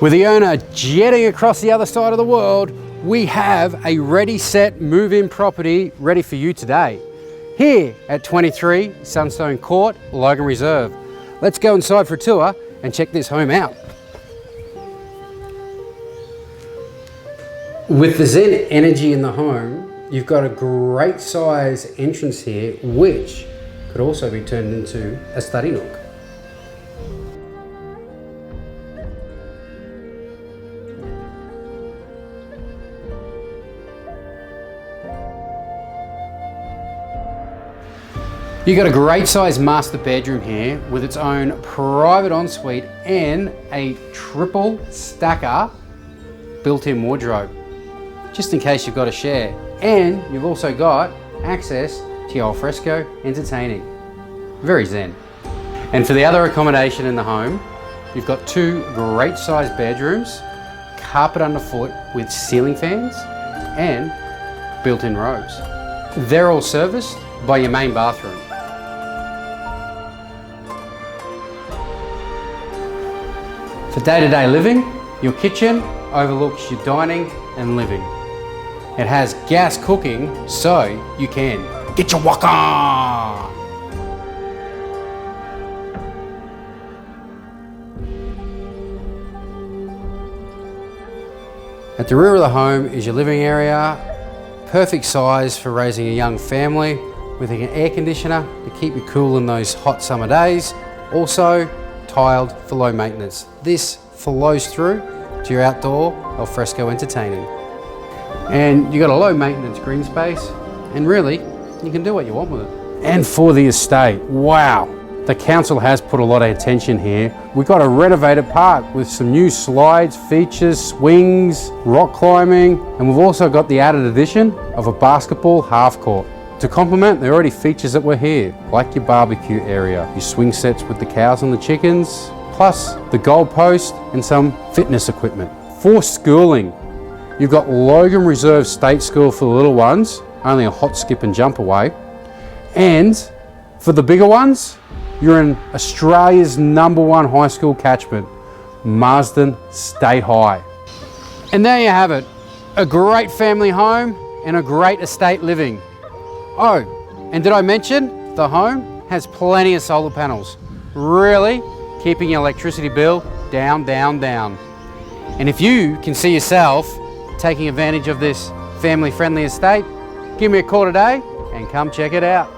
With the owner jetting across the other side of the world, we have a ready set move-in property ready for you today. Here at 23 Sunstone Court, Logan Reserve. Let's go inside for a tour and check this home out. With the Zen energy in the home, you've got a great size entrance here, which could also be turned into a study nook. You've got a great sized master bedroom here with its own private ensuite and a triple stacker built-in wardrobe, just in case you've got to share. And you've also got access to your alfresco entertaining. Very zen. And for the other accommodation in the home, you've got two great sized bedrooms, carpet underfoot with ceiling fans and built-in robes. They're all serviced by your main bathroom. For day-to-day living, your kitchen overlooks your dining and living. It has gas cooking, so you can get your wok on. At the rear of the home is your living area, perfect size for raising a young family with an air conditioner to keep you cool in those hot summer days. Also, tiled for low maintenance. This flows through to your outdoor alfresco entertaining. And you've got a low maintenance green space, and really, you can do what you want with it. And for the estate, wow, the council has put a lot of attention here. We've got a renovated park with some new slides, features, swings, rock climbing, and we've also got the added addition of a basketball half court. To complement the already features that were here, like your barbecue area, your swing sets with the cows and the chickens, plus the goal post and some fitness equipment. For schooling, you've got Logan Reserve State School for the little ones, only a hot skip and jump away. And for the bigger ones, you're in Australia's #1 high school catchment, Marsden State High. And there you have it, a great family home and a great estate living. Oh, and did I mention the home has plenty of solar panels, really keeping your electricity bill down, down, down. And if you can see yourself taking advantage of this family-friendly estate, give me a call today and come check it out.